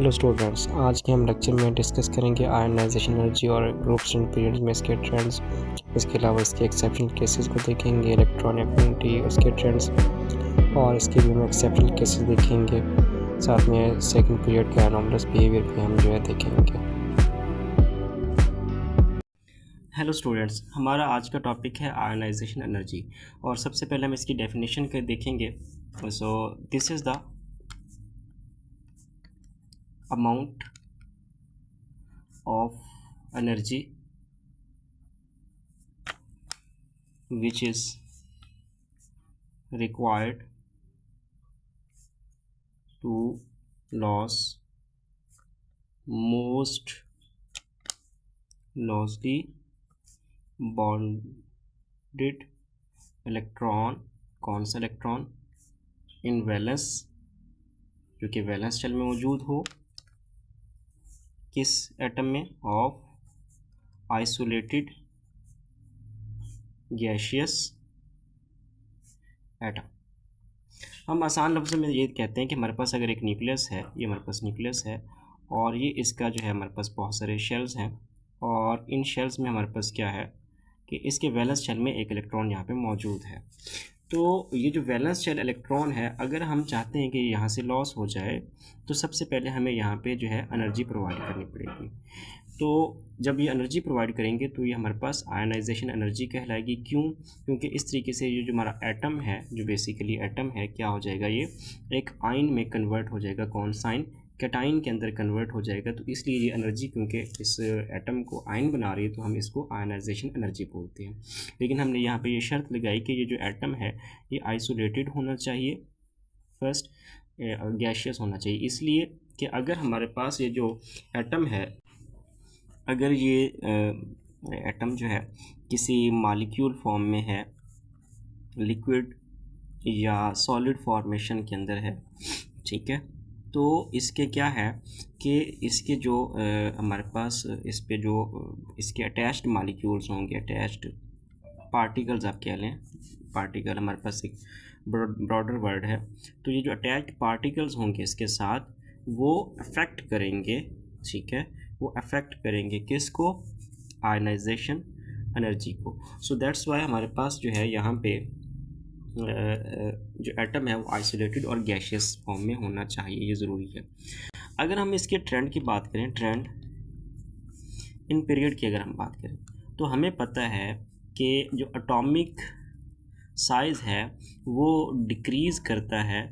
Hello students, आज के हम लेक्चर में डिस्कस करेंगे आयनाइजेशन एनर्जी और ग्रुप्स एंड पीरियड्स में इसके ट्रेंड्स। इसके अलावा इसके एक्सेप्शनल केसेस को देखेंगे, इलेक्ट्रॉन एफिनिटी, उसके ट्रेंड्स, और इसके भी हम एक्सेप्शनल केसेस देखेंगे। साथ में सेकंड पीरियड का एनोमलस बिहेवियर भी हम देखेंगे। हेलो स्टूडेंट्स, हमारा आज का टॉपिक है आयनाइजेशन एनर्जी, और सबसे पहले हम इसकी डेफिनेशन के देखेंगे। So this is the amount of energy which is required to lose the bonded electron. कौन सा इलेक्ट्रॉन? इन वैलेंस, जो कि वैलेंस शेल में मौजूद हो। किस एटम में? Of isolated gaseous atom. हम आसान लफ्ज़ों में ये कहते हैं कि हमारे पास अगर एक न्यूक्लियस है, ये हमारे पास न्यूक्लियस है, और ये इसका जो है हमारे पास बहुत सारे शेल्स हैं, और इन शेल्स में हमारे पास क्या है कि इसके वैलेंस शेल में एक इलेक्ट्रॉन यहाँ पे मौजूद है। तो ये जो वैलेंस शेल इलेक्ट्रॉन है, अगर हम चाहते हैं कि यहाँ से लॉस हो जाए, तो सबसे पहले हमें यहाँ पे जो है एनर्जी प्रोवाइड करनी पड़ेगी। तो जब ये एनर्जी प्रोवाइड करेंगे तो ये हमारे पास आयनाइजेशन एनर्जी कहलाएगी। क्यों? क्योंकि इस तरीके से ये जो हमारा एटम है, जो बेसिकली एटम है, क्या हो जाएगा, ये एक आयन में कन्वर्ट हो जाएगा। कौन सा आयन? कैटाइन के अंदर कन्वर्ट हो जाएगा। तो इसलिए ये एनर्जी, क्योंकि इस एटम को आयन बना रही है, तो हम इसको आयनाइजेशन एनर्जी बोलते हैं। लेकिन हमने यहाँ पे ये शर्त लगाई कि ये जो एटम है ये आइसोलेटेड होना चाहिए, फर्स्ट गैशियस होना चाहिए। इसलिए कि अगर हमारे पास ये जो एटम है, अगर ये एटम जो है किसी मॉलिक्यूल फॉर्म में है, लिक्विड या सॉलिड फॉर्मेशन के अंदर है, ठीक है, तो इसके क्या है कि इसके जो हमारे पास इस पे जो इसके अटैच्ड मॉलिक्यूल्स होंगे, अटैच्ड पार्टिकल्स आप कह लें, पार्टिकल हमारे पास एक ब्रॉडर वर्ड है, तो ये जो अटैच्ड पार्टिकल्स होंगे इसके साथ, वो अफेक्ट करेंगे, ठीक है, वो अफेक्ट करेंगे किसको? आयनाइजेशन एनर्जी को। सो दैट्स वाई हमारे पास जो है यहाँ पे जो एटम है वो आइसोलेटेड और गैशियस फॉर्म में होना चाहिए, ये ज़रूरी है। अगर हम इसके ट्रेंड की बात करें, ट्रेंड इन पीरियड की अगर हम बात करें, तो हमें पता है कि जो एटॉमिक साइज़ है वो डिक्रीज़ करता है।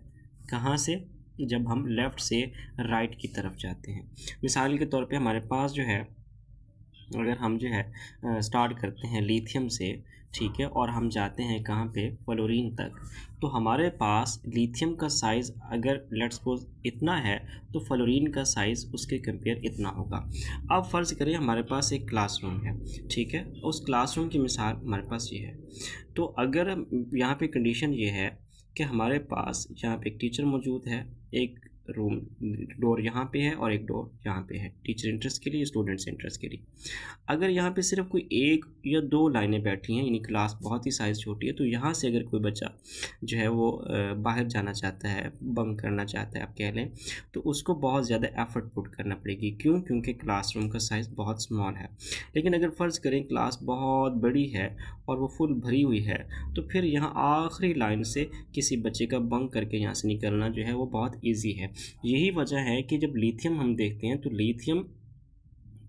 कहाँ से? जब हम लेफ़्ट से राइट की तरफ जाते हैं। मिसाल के तौर पे हमारे पास जो है, अगर हम जो है स्टार्ट करते हैं लिथियम से, ठीक है, और हम जाते हैं कहाँ पे? फ्लोरीन तक, तो हमारे पास लिथियम का साइज़ अगर लेट्स सपोज इतना है, तो फ्लोरीन का साइज़ उसके कंपेयर इतना होगा। अब फ़र्ज़ करें हमारे पास एक क्लासरूम है, ठीक है, उस क्लासरूम की मिसाल हमारे पास ये है। तो अगर यहाँ पे कंडीशन ये है कि हमारे पास यहाँ पे एक टीचर मौजूद है, एक रूम डोर यहाँ पे है और एक डोर यहाँ पे है, टीचर इंटरेस्ट के लिए, स्टूडेंट्स इंटरेस्ट के लिए। अगर यहाँ पे सिर्फ कोई एक या दो लाइनें बैठी हैं, यानी क्लास बहुत ही साइज़ छोटी है, तो यहाँ से अगर कोई बच्चा जो है वो बाहर जाना चाहता है, बंक करना चाहता है आप कह लें, तो उसको बहुत ज़्यादा एफर्ट पुट करना पड़ेगी। क्यों? क्योंकि क्लासरूम का साइज़ बहुत स्मॉल है। लेकिन अगर फ़र्ज़ करें क्लास बहुत बड़ी है और वो फुल भरी हुई है, तो फिर यहाँ आखिरी लाइन से किसी बच्चे का बंक करके यहाँ से निकलना जो है वो बहुत ईजी है। यही वजह है कि जब लिथियम हम देखते हैं, तो लिथियम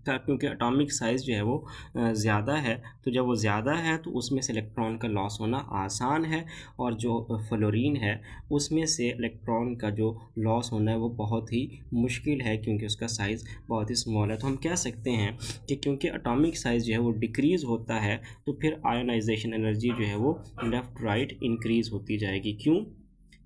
का क्योंकि एटॉमिक साइज़ जो है वो ज़्यादा है, तो जब वो ज़्यादा है तो उसमें से इलेक्ट्रॉन का लॉस होना आसान है, और जो फ्लोरीन है उसमें से इलेक्ट्रॉन का जो लॉस होना है वो बहुत ही मुश्किल है, क्योंकि उसका साइज़ बहुत ही स्मॉल है। तो हम कह सकते हैं कि क्योंकि एटॉमिक साइज़ जो है वो डिक्रीज़ होता है, तो फिर आयनाइजेशन एनर्जी जो है वो लेफ़्ट राइट इंक्रीज़ होती जाएगी। क्यों?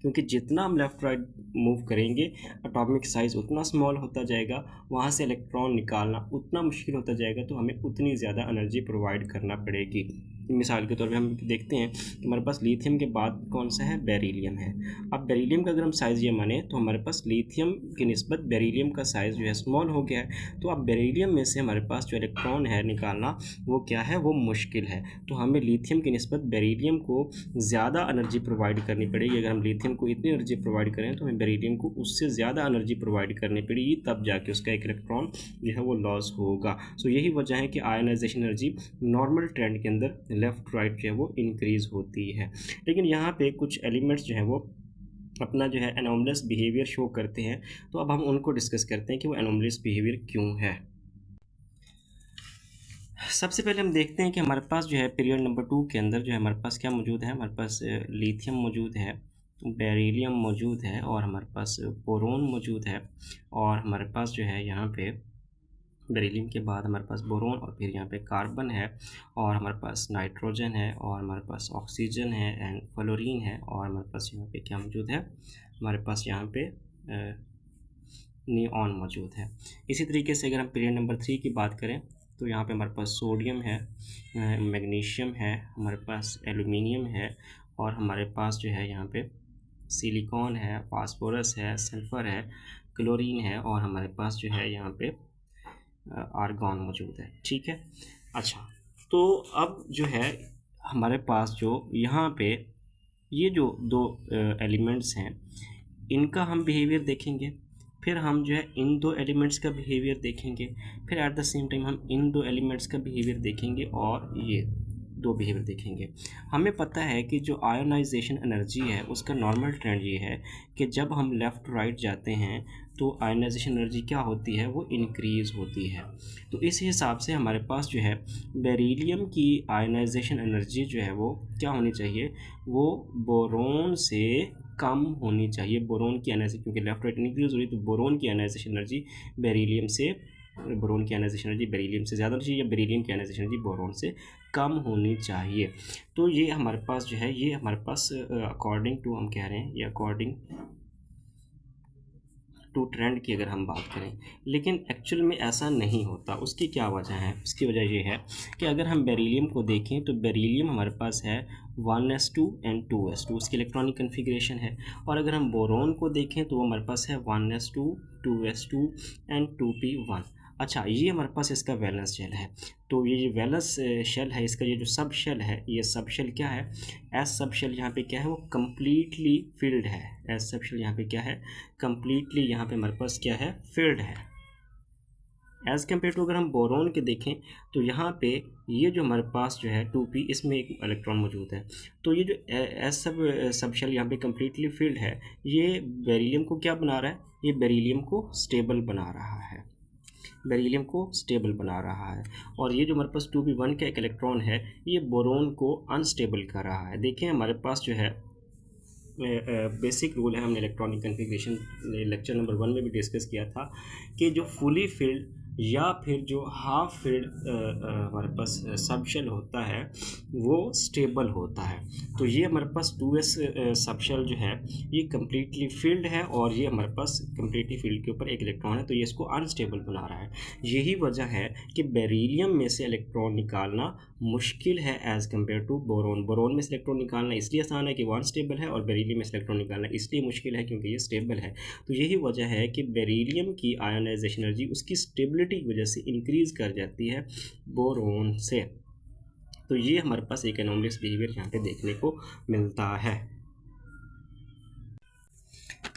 क्योंकि जितना हम लेफ़्ट राइट मूव करेंगे, एटॉमिक साइज़ उतना स्मॉल होता जाएगा, वहाँ से इलेक्ट्रॉन निकालना उतना मुश्किल होता जाएगा, तो हमें उतनी ज़्यादा एनर्जी प्रोवाइड करना पड़ेगी। मिसाल के तौर पे हम देखते हैं कि हमारे पास लिथियम के बाद कौन सा है, बेरिलियम है। अब बेरिलियम का अगर हम साइज़ ये माने तो हमारे पास लिथियम की निस्बत बेरिलियम का साइज़ जो है स्मॉल हो गया है। तो अब बेरिलियम में से हमारे पास जो इलेक्ट्रॉन है निकालना वो क्या है, वो मुश्किल है। तो हमें लिथियम की निस्बत बेरिलियम को ज़्यादा एनर्जी प्रोवाइड करनी पड़ेगी। अगर हम लिथियम को इतनी एनर्जी प्रोवाइड करें तो हमें बेरिलियम को उससे ज़्यादा एनर्जी प्रोवाइड करनी पड़ेगी, तब जाके उसका एक इलेक्ट्रॉन जो है वो लॉस होगा। सो यही वजह है कि आयनाइजेशन एनर्जी नॉर्मल ट्रेंड के अंदर लेफ़्ट राइट जो है वो इंक्रीज़ होती है। लेकिन यहाँ पे कुछ एलिमेंट्स जो हैं वो अपना जो है एनोमलस बिहेवियर शो करते हैं। तो अब हम उनको डिस्कस करते हैं कि वो एनोमलस बिहेवियर क्यों है। सबसे पहले हम देखते हैं कि हमारे पास जो है पीरियड नंबर 2 के अंदर जो है हमारे पास क्या मौजूद है। हमारे पास लिथियम मौजूद है, बेरिलियम मौजूद है, और हमारे पास बोरोन मौजूद है, और हमारे पास जो है यहाँ पे बेरिलियम के बाद हमारे पास बोरोन, और फिर यहाँ पे कार्बन है, और हमारे पास नाइट्रोजन है, और हमारे पास ऑक्सीजन है एंड फ्लोरीन है, और हमारे पास यहाँ पे क्या मौजूद है, हमारे पास यहाँ पे नियॉन मौजूद है। इसी तरीके से अगर हम पीरियड नंबर 3 की बात करें तो यहाँ पे हमारे पास सोडियम है, मैग्नीशियम है, हमारे पास एल्यूमिनियम है, और हमारे पास जो है यहाँ पे सिलिकॉन है, फास्फोरस है, सल्फ़र है, क्लोरीन है, और हमारे पास जो है यहाँ पे आर्गॉन मौजूद है। ठीक है। अच्छा, तो अब जो है हमारे पास जो यहाँ पे ये जो दो एलिमेंट्स हैं इनका हम बिहेवियर देखेंगे, फिर हम जो है इन दो एलिमेंट्स का बिहेवियर देखेंगे, फिर एट द सेम टाइम हम इन दो एलिमेंट्स का बिहेवियर देखेंगे, और ये दो बिहेवियर देखेंगे। हमें पता है कि जो आयोनाइजेशन एनर्जी है उसका नॉर्मल ट्रेंड ये है कि जब हम लेफ़्ट राइट जाते हैं तो आयोनाइजेशन एनर्जी क्या होती है, वो इंक्रीज़ होती है। तो इस हिसाब से हमारे पास जो है बेरिलियम की आयोनाइजेशन एनर्जी जो है वो क्या होनी चाहिए, वो बोरोन से कम होनी चाहिए। बोरोन की आयोनाइजेशन क्योंकि लेफ्ट राइट इंक्रीज हो रही है, तो बोरोन की आयोनाइजेशन एनर्जी बेरिलियम से बोरोन की आयोनाइजेशन एनर्जी बेरिलियम से ज़्यादा होनी चाहिए, या बेरिलियम की आयोनाइजेशन एनर्जी बोरोन से कम होनी चाहिए। तो ये हमारे पास जो है ये हमारे पास अकॉर्डिंग टू हम कह रहे हैं, ये अकॉर्डिंग टू ट्रेंड की अगर हम बात करें, लेकिन एक्चुअल में ऐसा नहीं होता। उसकी क्या वजह है? उसकी वजह ये है कि अगर हम बेरिलियम को देखें तो बेरिलियम हमारे पास है 1s2 एंड 2s2, उसकी इलेक्ट्रॉनिक कन्फिग्रेशन है। और अगर हम बोरोन को देखें तो वो हमारे पास है 1s2 2s2 एंड 2p1। अच्छा, ये हमारे पास इसका वैलेंस शेल है। तो ये जो वैलेंस शेल है इसका, ये जो सब शेल है, ये सब शेल क्या है, एस सब शेल यहाँ पे क्या है, वो कम्प्लीटली फिल्ड है। एस सब शेल यहाँ पे क्या है, कम्प्लीटली यहाँ पे हमारे पास क्या है, फिल्ड है। एज़ कम्पेयर टू अगर हम बोरोन के देखें तो यहाँ पे ये जो हमारे पास जो है 2p, इसमें एक इलेक्ट्रॉन मौजूद है। तो ये जो एस सब शेल यहाँ पे कम्प्लीटली फिल्ड है, ये बेरिलियम को क्या बना रहा है, ये बेरिलियम को स्टेबल बना रहा है, बेरिलियम को स्टेबल बना रहा है। और ये जो हमारे पास 2p1 का एक इलेक्ट्रॉन है, ये बोरोन को अनस्टेबल कर रहा है। देखिए हमारे पास जो है बेसिक रूल है, हमने इलेक्ट्रॉनिक कन्फिग्रेशन लेक्चर नंबर 1 में भी डिस्कस किया था कि जो फुली फिल्ड या फिर जो हाफ फिल्ड हमारे पास सबशेल होता है वो स्टेबल होता है। तो ये हमारे पास 2s सबशेल जो है ये कम्प्लीटली फिल्ड है, और ये हमारे पास कम्प्लीटली फिल्ड के ऊपर एक इलेक्ट्रॉन है, तो ये इसको अनस्टेबल बना रहा है। यही वजह है कि बेरिलियम में से इलेक्ट्रॉन निकालना मुश्किल है as compare to boron. Boron में से इलेक्ट्रॉन निकालना इसलिए आसान है कि वो अनस्टेबल है, और बेरिलियम में से इलेक्ट्रॉन निकालना इसलिए मुश्किल है क्योंकि ये स्टेबल है। तो यही वजह है कि बेरिलियम की आयोनाइजेशन एनर्जी उसकी स्टेबिलिटी की वजह से इंक्रीज़ कर जाती है बोरोन से। तो ये हमारे पास एक एनोमलियस बिहेवियर यहाँ पे देखने को मिलता है।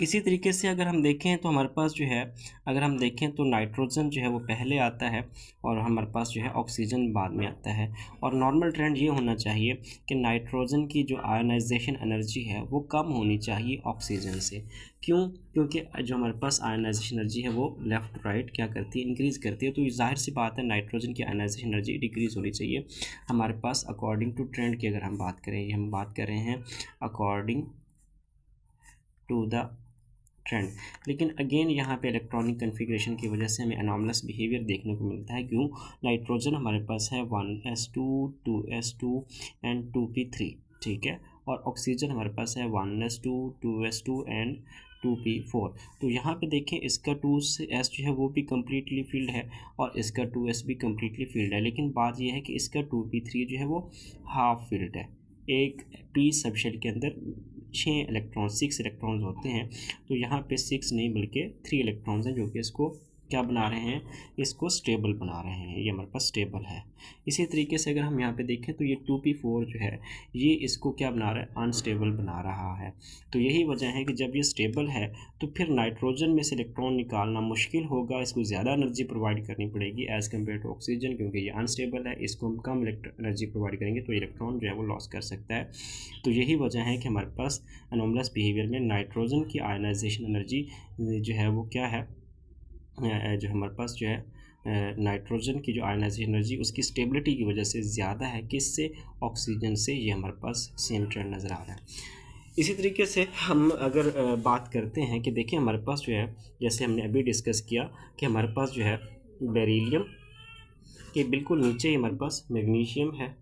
इसी तरीके से अगर हम देखें तो हमारे पास जो है, अगर हम देखें तो नाइट्रोजन जो है वो पहले आता है, और हमारे पास जो है ऑक्सीजन बाद में आता है। और नॉर्मल ट्रेंड ये होना चाहिए कि नाइट्रोजन की जो आयोनाइजेशन एनर्जी है वो कम होनी चाहिए ऑक्सीजन से। क्यों? क्योंकि जो हमारे पास आयोनाइजेशन एनर्जी है वो लेफ़्ट राइट क्या करती है, इंक्रीज़ करती है। तो जाहिर सी बात है नाइट्रोजन की आयोनाइजेशन एनर्जी डिक्रीज़ होनी चाहिए हमारे पास अकॉर्डिंग टू ट्रेंड की अगर हम बात करें। ये हम बात कर रहे हैं अकॉर्डिंग टू द ट्रेंड। लेकिन अगेन यहाँ पे इलेक्ट्रॉनिक कन्फिग्रेशन की वजह से हमें एनॉमलस बिहेवियर देखने को मिलता है। क्यों? नाइट्रोजन हमारे पास है 1s2 2s2 एंड 2p3, ठीक है। और ऑक्सीजन हमारे पास है 1s2 2s2 एंड 2p4। तो यहाँ पे देखें इसका 2s जो है वो भी कम्प्लीटली फील्ड है और इसका 2s भी कम्प्लीटली फील्ड है, लेकिन बात यह है कि इसका 2p3 जो है वो हाफ फील्ड है। एक p सबशेल के अंदर 6 इलेक्ट्रॉन्स होते हैं, तो यहाँ पे 6 नहीं बल्कि 3 इलेक्ट्रॉन्स हैं जो कि इसको क्या बना रहे हैं, इसको स्टेबल बना रहे हैं। ये हमारे पास स्टेबल है। इसी तरीके से अगर हम यहाँ पे देखें तो ये 2p4 जो है ये इसको क्या बना रहा है, अनस्टेबल बना रहा है। तो यही वजह है कि जब ये स्टेबल है तो फिर नाइट्रोजन में से इलेक्ट्रॉन निकालना मुश्किल होगा, इसको ज़्यादा एनर्जी प्रोवाइड करनी पड़ेगी एज़ कम्पेयर टू ऑक्सीजन, क्योंकि ये अनस्टेबल है, इसको हम कम एनर्जी प्रोवाइड करेंगे तो इलेक्ट्रॉन जो है वो लॉस कर सकता है। तो यही वजह है कि हमारे पास एनोमलस बिहेवियर में नाइट्रोजन की आयनाइजेशन एनर्जी जो है वो क्या है, जो हमारे पास जो है नाइट्रोजन की जो आयनाइजेशन एनर्जी उसकी स्टेबिलिटी की वजह से ज़्यादा है किससे, ऑक्सीजन से। ये हमारे पास सेम ट्रेंड नज़र आ रहा है। इसी तरीके से हम अगर बात करते हैं कि देखिए हमारे पास जो है, जैसे हमने अभी डिस्कस किया कि हमारे पास जो है बेरिलियम के बिल्कुल नीचे ही हमारे पास मैग्नीशियम है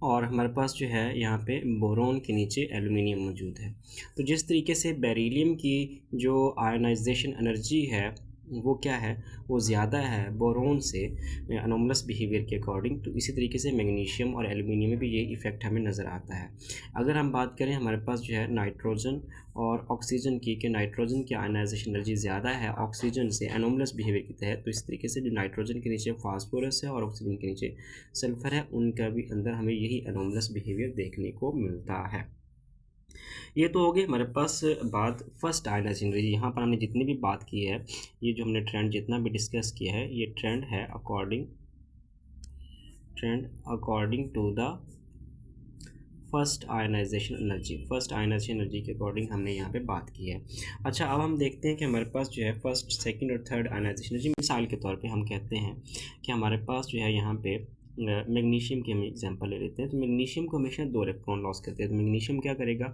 और हमारे पास जो है यहाँ पे बोरोन के नीचे एल्युमिनियम मौजूद है। तो जिस तरीके से बेरिलियम की जो आयनाइजेशन एनर्जी है वो क्या है, वो ज़्यादा है बोरोन से अनोमलस बिहेवियर के अकॉर्डिंग, तो इसी तरीके से मैग्नीशियम और एल्युमिनियम में भी ये इफ़ेक्ट हमें नज़र आता है। अगर हम बात करें हमारे पास जो है नाइट्रोजन और ऑक्सीजन की, कि नाइट्रोजन की आयनाइजेशन एनर्जी ज़्यादा है ऑक्सीजन से एनोमलस बिहेवियर के तहत, तो इस तरीके से जो नाइट्रोजन के नीचे फास्फोरस है और ऑक्सीजन के नीचे सल्फ़र है, उनका भी अंदर हमें यही एनोमलस बिहेवियर देखने को मिलता है। ये तो हो गई हमारे पास बात फर्स्ट आयनाइजेशन एनर्जी। यहाँ पर हमने जितनी भी बात की है, ये जो हमने ट्रेंड जितना भी डिस्कस किया है, ये ट्रेंड है according to the first ionization energy. First ionization energy के अकॉर्डिंग हमने यहाँ पे बात की है। अच्छा, अब हम देखते हैं कि हमारे पास जो है फर्स्ट, सेकंड और थर्ड आयनाइजेशन एनर्जी। मिसाल के तौर पे हम कहते हैं कि हमारे पास जो है यहाँ पे मैग्नीशियम की हम एग्जांपल ले लेते हैं। तो मैग्नीशियम को हमेशा 2 इलेक्ट्रॉन लॉस करते हैं। तो मैग्नीशियम क्या करेगा,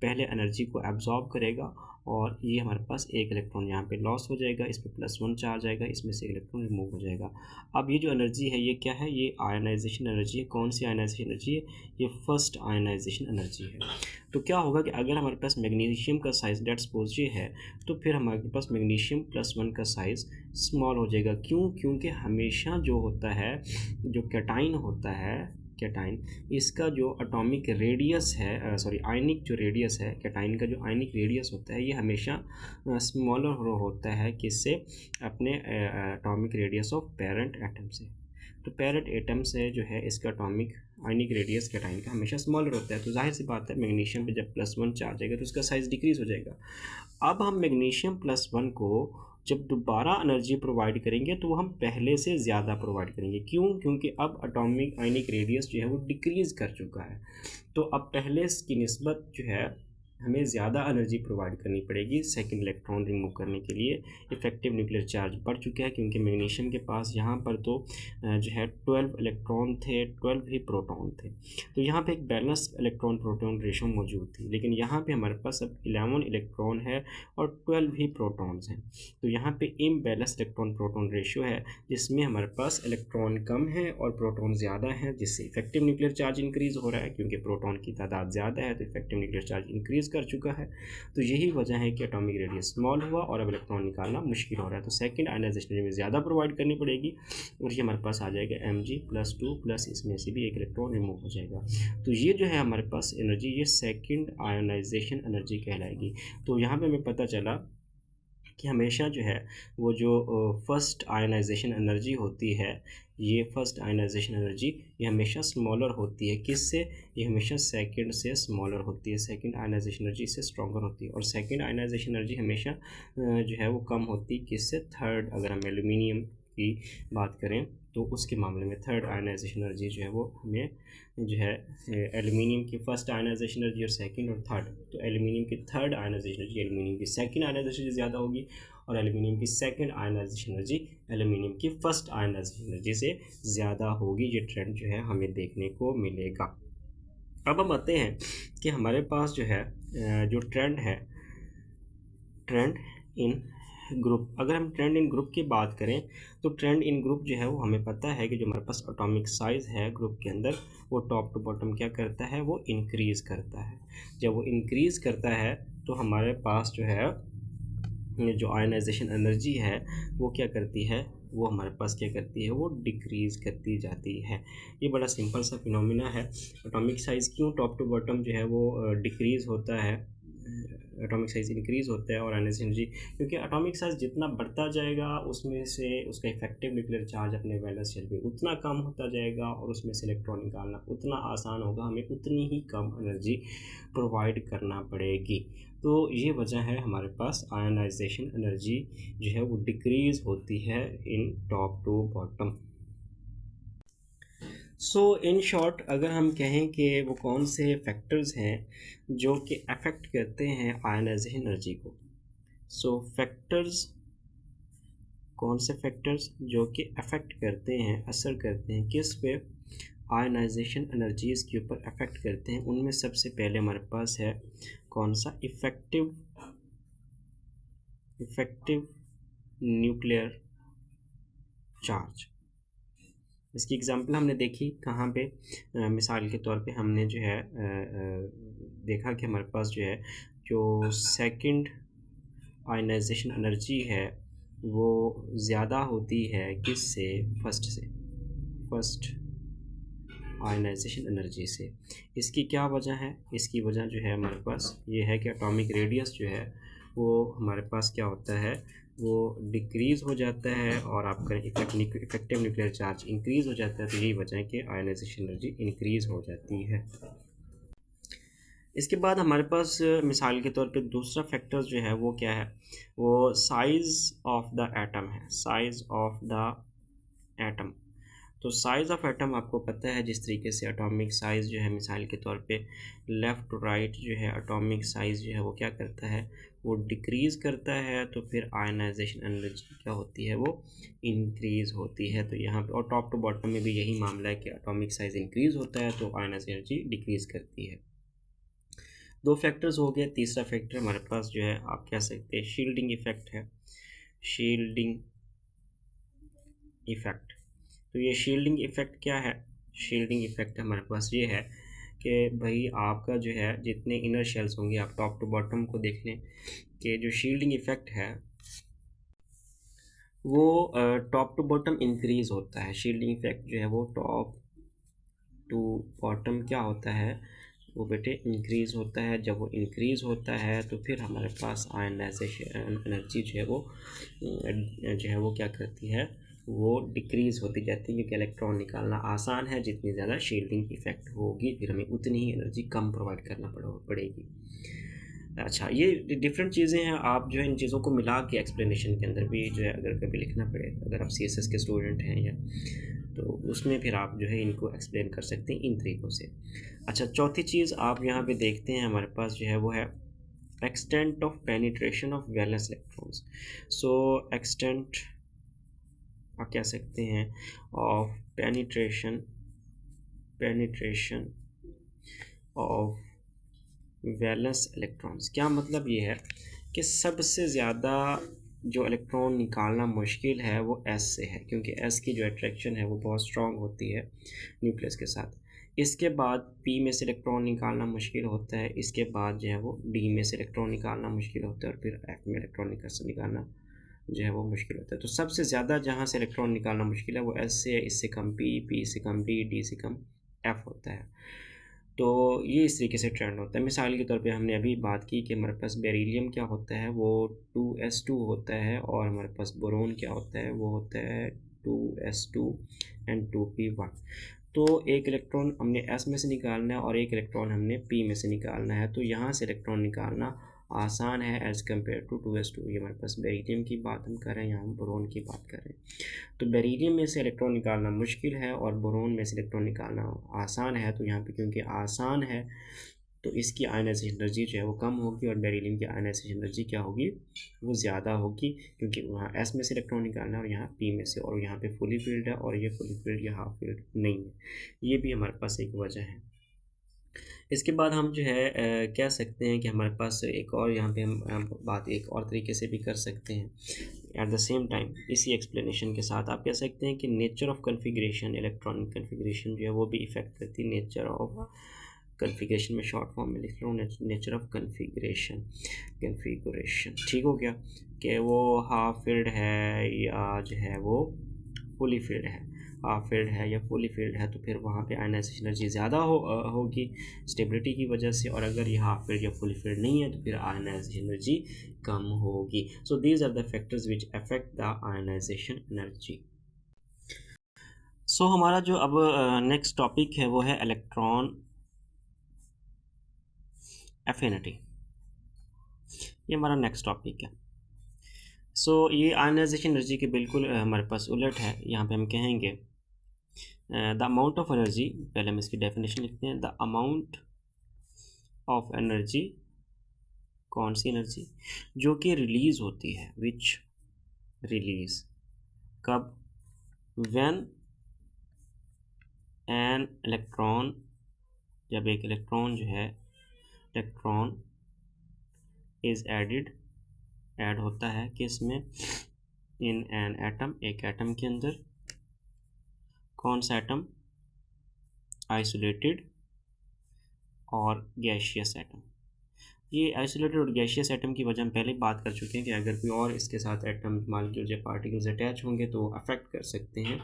पहले एनर्जी को एब्जॉर्ब करेगा और ये हमारे पास एक इलेक्ट्रॉन यहाँ पे लॉस हो जाएगा, इस पर +1 चार्ज आएगा, इसमें से एक इलेक्ट्रॉन रिमूव हो जाएगा। अब ये जो एनर्जी है ये क्या है, ये आयनाइजेशन एनर्जी है। कौन सी आयनाइजेशन एनर्जी है, ये फर्स्ट आयनाइजेशन एनर्जी है। तो क्या होगा कि अगर हमारे पास मैग्नीशियम का साइज़ लेट्स सपोज ये है, तो फिर हमारे पास मैग्नीशियम +1 का साइज़ स्मॉल हो जाएगा। क्यों, क्योंकि हमेशा जो होता है, जो कैटाइन होता है, कैटाइन, इसका जो एटॉमिक रेडियस है, आयनिक जो रेडियस है, कैटाइन का जो आयनिक रेडियस होता है, ये हमेशा स्मॉलर होता है किससे, अपने atomic radius of parent atom से। तो पेरेंट एटम से जो है इसका एटॉमिक आयनिक रेडियस कैटाइन का हमेशा स्मॉलर होता है। तो जाहिर सी बात है मैग्नीशियम पे जब +1 चार्ज आएगा तो उसका साइज़ डिक्रीज़ हो जाएगा। अब हम मैग्नीशियम +1 को जब दोबारा एनर्जी प्रोवाइड करेंगे तो हम पहले से ज़्यादा प्रोवाइड करेंगे। क्यों, क्योंकि अब एटॉमिक आयनिक रेडियस जो है वो डिक्रीज़ कर चुका है। तो अब पहले की निस्बत जो है हमें ज़्यादा एनर्जी प्रोवाइड करनी पड़ेगी सेकंड इलेक्ट्रॉन रिमूव करने के लिए। इफेक्टिव न्यूक्लियर चार्ज बढ़ चुका है क्योंकि मैग्नीशियम के पास यहाँ पर तो जो है 12 इलेक्ट्रॉन थे, 12 ही प्रोटॉन थे। तो यहाँ पे एक बैलेंस इलेक्ट्रॉन प्रोटॉन रेशो मौजूद थी, लेकिन यहाँ पे हमारे पास अब 11 इलेक्ट्रॉन है और 12 ही प्रोटॉन्स हैं। तो यहाँ पे इम्बैलेंस इलेक्ट्रॉन प्रोटॉन रेशो है, जिसमें हमारे पास इलेक्ट्रॉन कम है और प्रोटॉन ज़्यादा है, जिससे इफेक्टिव न्यूक्लियर चार्ज इंक्रीज़ हो रहा है। क्योंकि प्रोटॉन की तादाद ज़्यादा है तो इफेक्टिव न्यूक्लियर चार्ज इंक्रीज़ कर चुका है। तो यही वजह है कि एटॉमिक रेडियस स्मॉल हुआ और अब इलेक्ट्रॉन निकालना मुश्किल हो रहा है। तो सेकंड आयनाइजेशन एनर्जी में ज़्यादा प्रोवाइड करनी पड़ेगी और ये हमारे पास आ जाएगा Mg+2 प्लस इसमें से भी एक इलेक्ट्रॉन रिमूव हो जाएगा। तो ये जो है हमारे पास एनर्जी, ये सेकंड आयनाइजेशन एनर्जी कहलाएगी। तो यहाँ पे हमें पता चला कि हमेशा जो है वो जो फर्स्ट आयनाइजेशन एनर्जी होती है, ये फर्स्ट आयनाइजेशन एनर्जी ये हमेशा स्मॉलर होती है। किससे, ये हमेशा सेकंड से स्मॉलर होती है। सेकंड आयनाइजेशन एनर्जी से स्ट्रॉन्गर होती है और सेकंड आयनाइजेशन एनर्जी हमेशा जो है वो कम होती है किससे, थर्ड। अगर हम एल्युमिनियम की बात करें तो उसके मामले में थर्ड आयनाइजेशन एनर्जी जो है वो हमें जो है एल्युमिनियम की फर्स्ट आयनाइजेशन एनर्जी और सेकंड और थर्ड, तो एल्युमिनियम की थर्ड आयनाइजेशन एनर्जी एल्युमिनियम की सेकंड आयनाइजेशन एनर्जी ज़्यादा होगी और एल्युमिनियम की सेकंड आयनाइजेशन एनर्जी एल्युमिनियम की फर्स्ट आयनाइजेशन एनर्जी से ज़्यादा होगी। ये ट्रेंड जो है हमें देखने को मिलेगा। अब हम आते हैं कि हमारे पास जो है जो ट्रेंड है, ट्रेंड इन ग्रुप, अगर हम ट्रेंड इन ग्रुप की बात करें तो ट्रेंड इन ग्रुप जो है वो हमें पता है कि जो हमारे पास एटॉमिक साइज़ है ग्रुप के अंदर वो टॉप टू बॉटम क्या करता है, वो इंक्रीज़ करता है। जब वो इंक्रीज़ करता है तो हमारे पास जो है ये जो आयनाइजेशन एनर्जी है वो क्या करती है, वो हमारे पास क्या करती है, वो डिक्रीज़ करती जाती है। ये बड़ा सिंपल सा फिनोमिना है। एटॉमिक साइज़ क्यों टॉप टू बॉटम जो है वो डिक्रीज़ होता है, एटॉमिक साइज़ इंक्रीज़ होता है और आयनाइजेशन एनर्जी, क्योंकि एटॉमिक साइज़ जितना बढ़ता जाएगा उसमें से उसका इफेक्टिव न्यूक्लियर चार्ज अपने वैलेंस शेल पे उतना कम होता जाएगा और उसमें से इलेक्ट्रॉन निकालना उतना आसान होगा, हमें उतनी ही कम एनर्जी प्रोवाइड करना पड़ेगी। तो ये वजह है हमारे पास आयनाइजेशन एनर्जी जो है वो डिक्रीज़ होती है in top to bottom. So in short अगर हम कहें कि वो कौन से फैक्टर्स हैं जो कि अफेक्ट करते हैं आयनाइजेशन एनर्जी को, सो फैक्टर्स, कौन से फैक्टर्स जो कि अफेक्ट करते हैं, असर करते हैं किस पे, आयनाइजेशन एनर्जीज़ के ऊपर अफेक्ट करते हैं, उनमें सबसे पहले हमारे पास है कौन सा, इफ़ेक्टिव न्यूक्लियर चार्ज। इसकी एग्जांपल हमने देखी कहाँ पे, मिसाल के तौर पे हमने जो है देखा कि हमारे पास जो है जो सेकंड आयनाइजेशन एनर्जी है वो ज़्यादा होती है किससे, फर्स्ट से, फर्स्ट आयनाइजेशन एनर्जी से। इसकी क्या वजह है, इसकी वजह जो है हमारे पास ये है कि एटॉमिक रेडियस जो है वो हमारे पास क्या होता है, वो डिक्रीज़ हो जाता है और आपका इफेक्टिव न्यूक्लियर चार्ज इंक्रीज़ हो जाता है। तो यही वजह है कि आयनाइजेशन एनर्जी इंक्रीज़ हो जाती है। इसके बाद हमारे पास मिसाल के तौर पे दूसरा फैक्टर जो है वो क्या है, वो साइज़ ऑफ द एटम है, साइज़ ऑफ द एटम। तो साइज़ ऑफ एटम आपको पता है जिस तरीके से एटॉमिक साइज़ जो है मिसाल के तौर पे लेफ़्ट टू राइट जो है एटॉमिक साइज़ जो है वो क्या करता है, वो डिक्रीज़ करता है, तो फिर आयनाइजेशन एनर्जी क्या होती है, वो इंक्रीज़ होती है। तो यहाँ पे और टॉप टू बॉटम में भी यही मामला है कि एटॉमिक साइज़ इंक्रीज़ होता है तो आयनाइजेशन एनर्जी डिक्रीज़ करती है। दो फैक्टर्स हो गए, तीसरा फैक्टर हमारे पास जो है आप कह सकते हैं शील्डिंग इफ़ेक्ट है, शील्डिंग इफ़ेक्ट। तो ये शील्डिंग इफ़ेक्ट क्या है, शील्डिंग इफ़ेक्ट हमारे पास ये है कि भाई आपका जो है जितने इनर शेल्स होंगे, आप टॉप टू बॉटम को देख लें कि जो शील्डिंग इफ़ेक्ट है वो टॉप टू बॉटम इंक्रीज़ होता है। शील्डिंग इफ़ेक्ट जो है वो टॉप टू बॉटम क्या होता है, वो बेटे इंक्रीज़ होता है। जब वो इंक्रीज़ होता है तो फिर हमारे पास आयनाइजेशन एनर्जी जो है वो जो है वो क्या करती है, वो डिक्रीज़ होती जाती है, क्योंकि इलेक्ट्रॉन निकालना आसान है। जितनी ज़्यादा शील्डिंग इफ़ेक्ट होगी फिर हमें उतनी ही एनर्जी कम प्रोवाइड करना पड़ेगी। अच्छा, ये डिफरेंट चीज़ें हैं, आप जो है इन चीज़ों को मिला के एक्सप्लेनेशन के अंदर भी जो है अगर कभी लिखना पड़े, अगर आप सीएसएस के स्टूडेंट हैं या, तो उसमें फिर आप जो है इनको एक्सप्लेन कर सकते हैं इन तरीक़ों से। अच्छा, चौथी चीज़ आप यहाँ पे देखते हैं हमारे पास जो है वो है extent of penetration of valence electrons. So extent आप कह सकते हैं of penetration of valence electrons. क्या मतलब ये है कि सबसे ज़्यादा जो इलेक्ट्रॉन निकालना मुश्किल है वो एस से है, क्योंकि एस की जो अट्रैक्शन है वो बहुत स्ट्रॉन्ग होती है न्यूक्लियस के साथ। इसके बाद पी में से इलेक्ट्रॉन निकालना मुश्किल होता है, इसके बाद जो है वो डी में से इलेक्ट्रॉन निकालना मुश्किल होता है और फिर एफ में इलेक्ट्रॉन निकालना जो है वो मुश्किल होता है। तो सबसे ज़्यादा जहाँ से इलेक्ट्रॉन निकालना मुश्किल है वो एस से है, इससे कम पी, पी से कम डी से कम एफ होता है। तो ये इस तरीके से ट्रेंड होता है। मिसाल के तौर पे हमने अभी बात की कि हमारे पास बेरिलियम क्या होता है, वो 2s2 होता है, और हमारे पास बोरोन क्या होता है, वो होता है 2s2 एंड 2p1। तो एक इलेक्ट्रॉन हमने s में से निकालना है और एक इलेक्ट्रॉन हमने p में से निकालना है। तो यहाँ से इलेक्ट्रॉन निकालना आसान है एज़ कम्पेयर टू 2s2। ये हमारे पास बेरिलियम की बात हम कर रहे हैं, यहाँ हम बोरोन की बात कर रहे हैं। तो बेरिलियम में से इलेक्ट्रॉन निकालना मुश्किल है और बोरोन में से इलेक्ट्रॉन निकालना आसान है। तो यहाँ पे क्योंकि आसान है तो इसकी आयनाइजेशन एनर्जी जो है वो कम होगी और बेरिलियम की आयनाइजेशन एनर्जी क्या होगी, वो ज़्यादा होगी, क्योंकि वहाँ एस में से इलेक्ट्रॉन निकालना है और यहाँ पी में से, और यहाँ पे फुली फील्ड है और ये फुली फील्ड या हाफ फील्ड नहीं है। ये भी हमारे पास एक वजह है। इसके बाद हम जो है कह सकते हैं कि हमारे पास एक और यहाँ पे हम बात एक और तरीके से भी कर सकते हैं एट द सेम टाइम इसी एक्सप्लेनेशन के साथ। आप कह सकते हैं कि nature of configuration, electronic configuration जो है वो भी इफ़ेक्ट करती है। नेचर ऑफ कन्फिग्रेशन में शॉर्ट फॉर्म में लिख रहा हूँ, नेचर ऑफ कन्फिग्रेशन ठीक हो गया कि वो हाफ फिल्ड है या जो है वो फुली फिल्ड है। हाफ फिल्ड है या फुली फिल्ड है तो फिर वहाँ पे आयनाइजेशन एनर्जी ज़्यादा होगी स्टेबिलिटी की वजह से, और अगर ये हाफ फिल्ड या फुली फिल्ड नहीं है तो फिर आयनाइजेशन एनर्जी कम होगी। So these are the factors which affect the ionisation energy. सो हमारा जो अब नेक्स्ट टॉपिक है वो है इलेक्ट्रॉन एफिनिटी। ये हमारा नेक्स्ट टॉपिक है। सो ये आयनाइजेशन एनर्जी के बिल्कुल हमारे पास उलट है। यहाँ पे हम कहेंगे द अमाउंट ऑफ एनर्जी, पहले हम इसकी डेफिनेशन लिखते हैं। द अमाउंट ऑफ एनर्जी, कौन सी एनर्जी, जो कि रिलीज होती है, विच रिलीज, कब, व्हेन एन इलेक्ट्रॉन, जब एक इलेक्ट्रॉन जो है, इलेक्ट्रॉन इज एडिड, ऐड होता है किसमें, इन एन एटम, एक एटम के अंदर। कौन सा एटम, आइसोलेटेड और गैशियस एटम। ये आइसोलेटेड और गैशियस एटम की वजह हम पहले बात कर चुके हैं कि अगर कोई और इसके साथ एटम मालिक्यूल्स या पार्टिकल्स अटैच होंगे तो अफेक्ट कर सकते हैं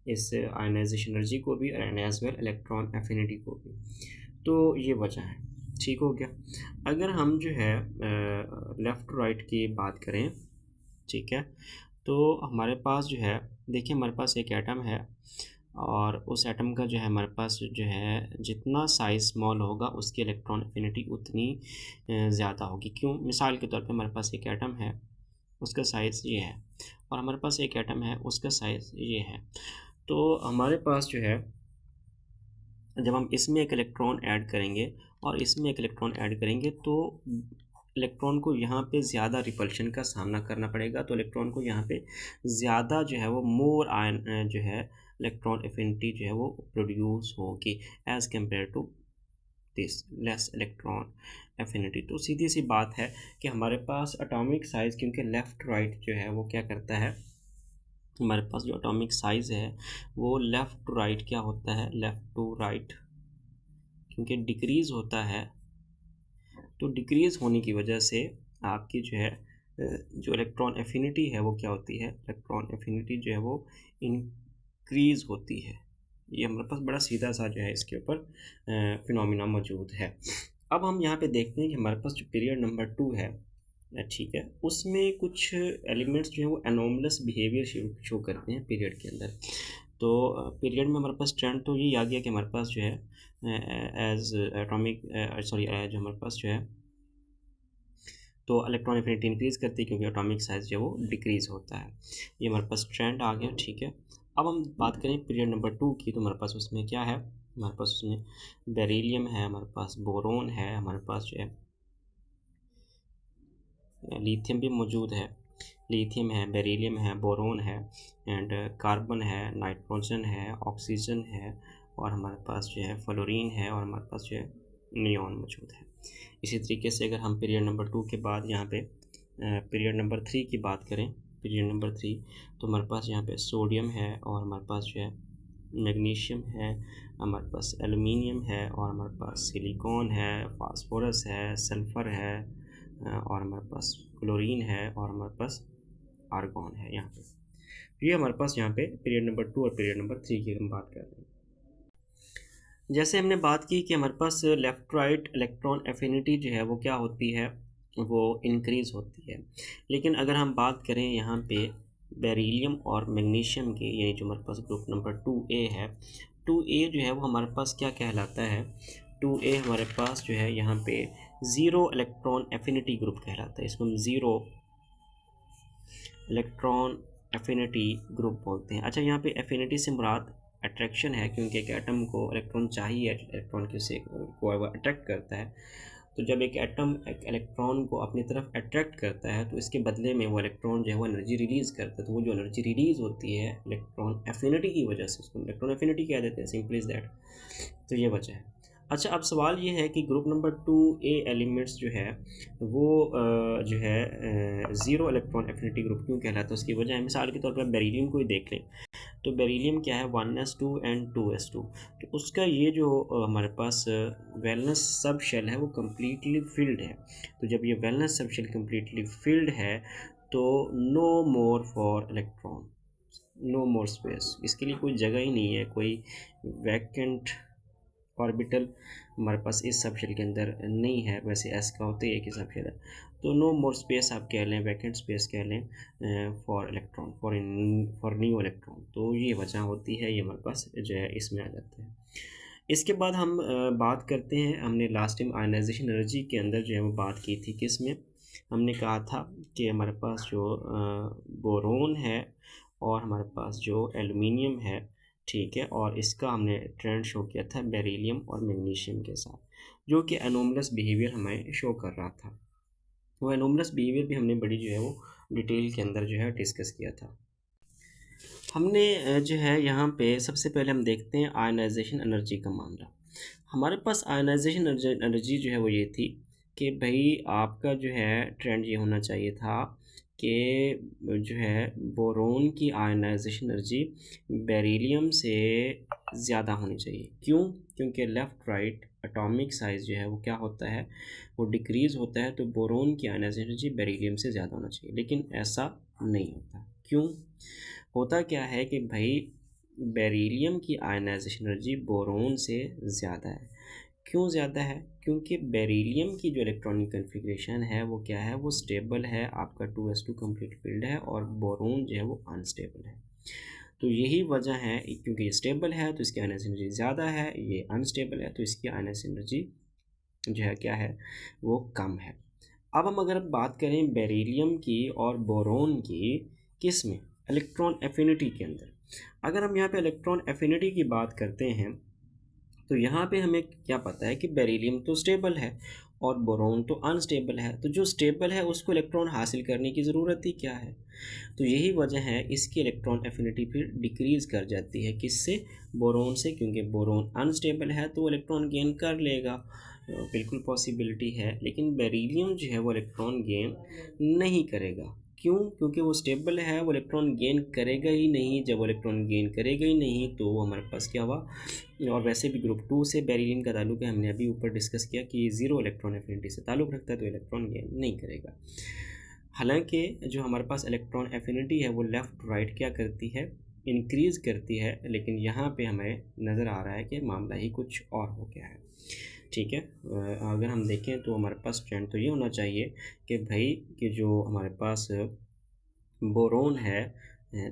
इस आयनाइजेशन एनर्जी को भी और एज वेल इलेक्ट्रॉन एफिनिटी को भी। तो ये वजह है, ठीक हो गया। अगर हम जो है लेफ़्ट राइट की बात करें, ठीक है, तो हमारे पास जो है, देखिए हमारे पास एक एटम है और उस एटम का जो है हमारे पास जो है जितना साइज़ स्मॉल होगा उसकी इलेक्ट्रॉन एफिनिटी उतनी ज़्यादा होगी। क्यों, मिसाल के तौर पे हमारे पास एक एटम है, उसका साइज़ ये है, और हमारे पास एक एटम है, उसका साइज़ ये है। तो हमारे पास जो है जब हम इसमें एक इलेक्ट्रॉन ऐड करेंगे और इसमें एक इलेक्ट्रॉन ऐड करेंगे तो इलेक्ट्रॉन को यहाँ पे ज़्यादा रिपल्शन का सामना करना पड़ेगा। तो इलेक्ट्रॉन को यहाँ पे ज़्यादा जो है वो मोर आयन जो है इलेक्ट्रॉन एफिनिटी जो है वो प्रोड्यूस होगी as compare to this less electron affinity. तो सीधी सी बात है कि हमारे पास एटॉमिक साइज़, क्योंकि लेफ़्ट राइट जो है वो क्या करता है, हमारे पास जो एटॉमिक साइज़ है वो लेफ़्ट टू राइट क्या होता है, लेफ़्ट टू राइट क्योंकि डिक्रीज़ होता है, तो डिक्रीज़ होने की वजह से आपकी जो है जो इलेक्ट्रॉन एफिनिटी है वो क्या होती है, इलेक्ट्रॉन एफिनिटी जो है वो इंक्रीज़ होती है। ये हमारे पास बड़ा सीधा सा जो है इसके ऊपर फिनोमिना मौजूद है। अब हम यहाँ पे देखते हैं कि हमारे पास जो पीरियड नंबर 2 है, ठीक है, उसमें कुछ एलिमेंट्स जो है वो एनोमलस बिहेवियर शो करते हैं पीरियड के अंदर। तो पीरियड में हमारे पास ट्रेंड तो ये आ गया कि हमारे पास जो है एज एटॉमिक सॉरी जो हमारे पास जो है तो इलेक्ट्रॉन एफिनिटी इंक्रीज़ करती है क्योंकि एटॉमिक साइज़ जो है वो डिक्रीज़ होता है। ये हमारे पास ट्रेंड आ गया, ठीक है। अब हम बात करें पीरियड नंबर 2 की, तो हमारे पास उसमें क्या है, हमारे पास उसमें बेरिलियम है, हमारे पास बोरोन है, हमारे पास जो है लिथियम भी मौजूद है, लिथियम है, बेरिलियम है, बोरोन है एंड कार्बन है, नाइट्रोजन है, ऑक्सीजन है और हमारे पास जो है फ्लोरीन है और हमारे पास जो है नियॉन मौजूद है। इसी तरीके से अगर हम पीरियड नंबर 2 के बाद यहाँ पे पीरियड नंबर 3 की बात करें, पीरियड नंबर 3, तो हमारे पास यहाँ पे सोडियम है और हमारे पास जो है मैग्नीशियम है, हमारे पास एल्युमिनियम है और हमारे पास सिलिकॉन है, फास्फोरस है, सल्फ़र है और हमारे पास क्लोरीन है और हमारे पास आर्गॉन है। यहाँ पे ये हमारे पास यहाँ पे पीरियड नंबर 2 और पीरियड नंबर 3 की हम बात कर रहे हैं। जैसे हमने बात की कि हमारे पास लेफ़्ट राइट इलेक्ट्रॉन एफिनिटी जो है वो क्या होती है, वो इंक्रीज़ होती है। लेकिन अगर हम बात करें यहाँ पे बेरिलियम और मैग्नीशियम की, यानी जो हमारे पास ग्रुप नंबर 2A है, 2A जो है वो हमारे पास क्या कहलाता है, 2A हमारे पास जो है यहाँ पे ज़ीरो इलेक्ट्रॉन एफिनिटी ग्रुप कहलाता है। इसको हम ज़ीरो इलेक्ट्रॉन एफिनिटी ग्रुप बोलते हैं। अच्छा, यहाँ पे एफिनिटी से मुराद अट्रैक्शन है, क्योंकि एक एटम को इलेक्ट्रॉन चाहिए, इलेक्ट्रॉन किसी को वो अट्रैक्ट करता है। तो जब एक एटम एक इलेक्ट्रॉन को अपनी तरफ अट्रैक्ट करता है तो इसके बदले में वो इलेक्ट्रॉन जो है वो एनर्जी रिलीज़ करता है। तो वो जो एनर्जी रिलीज़ होती है इलेक्ट्रॉन एफिनिटी की वजह से, उसको इलेक्ट्रॉन एफिनिटी कह देते हैं, सिंपल इज़ दैट। तो ये वजह है। अच्छा, अब सवाल ये है कि ग्रुप नंबर 2A एलिमेंट्स जो है वो जो है ज़ीरो इलेक्ट्रॉन एफिनिटी ग्रुप क्यों कहलाता है? उसकी वजह है, मिसाल के तौर पर बेरिलियम को ही देख लें, तो बेरिलियम क्या है 1s2 एंड 2s2, तो उसका ये जो हमारे पास वैलेंस सब शेल है वो कम्प्लीटली फिल्ड है। तो जब ये वैलेंस सब शेल कम्प्लीटली फिल्ड है तो no more for electron, no more space, इसके लिए कोई जगह ही नहीं है, कोई वैकेंट ऑर्बिटल हमारे पास इस सब शेल के अंदर नहीं है। वैसे एस का होते ही एक ही सब शेल है, तो नो मोर स्पेस आप कह लें, वैकेंट स्पेस कह लें for electron, for new electron, तो ये वजह होती है, ये हमारे पास जो है इसमें आ जाता है। इसके बाद हम बात करते हैं, हमने लास्ट टाइम आयनाइजेशन एनर्जी के अंदर जो है वो बात की थी, किसमें हमने कहा था कि हमारे पास जो बोरोन है और हमारे पास जो एल्युमिनियम है, ठीक है, और इसका हमने ट्रेंड शो किया था बेरिलियम और मैग्नीशियम के साथ, जो कि एनोमलस बिहेवियर हमें शो कर रहा था। वो एनोमलस बिहेवियर भी हमने बड़ी जो है वो डिटेल के अंदर जो है डिस्कस किया था। हमने जो है यहाँ पे सबसे पहले हम देखते हैं आयनाइजेशन एनर्जी का मामला। हमारे पास आयनाइजेशन एनर्जी जो है वो ये थी कि भाई आपका जो है ट्रेंड ये होना चाहिए था कि जो है बोरोन की आयनाइजेशन एनर्जी बेरिलियम से ज़्यादा होनी चाहिए। क्यों? क्योंकि लेफ़्ट राइट एटॉमिक साइज़ जो है वो क्या होता है, वो डिक्रीज़ होता है, तो बोरोन की आयनाइजेशन एनर्जी बेरिलियम से ज़्यादा होना चाहिए, लेकिन ऐसा नहीं होता। क्यों? होता क्या है कि भाई बेरिलियम की आयनाइजेशन एनर्जी बोरोन से ज़्यादा है। क्यों ज़्यादा है? क्योंकि बेरिलियम की जो इलेक्ट्रॉनिक कन्फिग्रेशन है वो क्या है, वो स्टेबल है, आपका 2s2 कंप्लीट फील्ड है, और बोरोन जो है वो अनस्टेबल है। तो यही वजह है, क्योंकि ये स्टेबल है तो इसकी आयनाइजेशन एनर्जी ज़्यादा है, ये अनस्टेबल है तो इसकी आयनाइजेशन एनर्जी जो है क्या है, वो कम है। अब हम अगर बात करें बेरिलियम की और बोरोन की, किस में, इलेक्ट्रॉन एफिनिटी के अंदर। अगर हम यहाँ पे इलेक्ट्रॉन एफिनिटी की बात करते हैं तो यहाँ पे हमें क्या पता है कि बेरिलियम तो स्टेबल है और बोरोन तो अनस्टेबल है, तो जो स्टेबल है उसको इलेक्ट्रॉन हासिल करने की ज़रूरत ही क्या है। तो यही वजह है इसकी इलेक्ट्रॉन एफिनिटी फिर डिक्रीज़ कर जाती है, किससे, बोरोन से, क्योंकि बोरोन अनस्टेबल है तो इलेक्ट्रॉन गेन कर लेगा, बिल्कुल पॉसिबिलिटी है, लेकिन बेरिलियम जो है वो इलेक्ट्रॉन गेन नहीं करेगा। क्यों? क्योंकि वो स्टेबल है, वो इलेक्ट्रॉन गेन करेगा ही नहीं। जब वो इलेक्ट्रॉन गेन करेगा ही नहीं तो हमारे पास क्या हुआ, और वैसे भी ग्रुप 2 से बेरिलियम का ताल्लुक है, हमने अभी ऊपर डिस्कस किया कि ज़ीरो इलेक्ट्रॉन एफिनिटी से ताल्लुक़ रखता है, तो इलेक्ट्रॉन गेन नहीं करेगा। हालांकि जो हमारे पास इलेक्ट्रॉन एफिनिटी है वो लेफ़्ट राइट क्या करती है, इंक्रीज़ करती है, लेकिन यहाँ पे हमें नज़र आ रहा है कि मामला ही कुछ और हो गया है। ठीक है, अगर हम देखें तो हमारे पास ट्रेंड तो ये होना चाहिए कि भाई कि जो हमारे पास बोरोन है,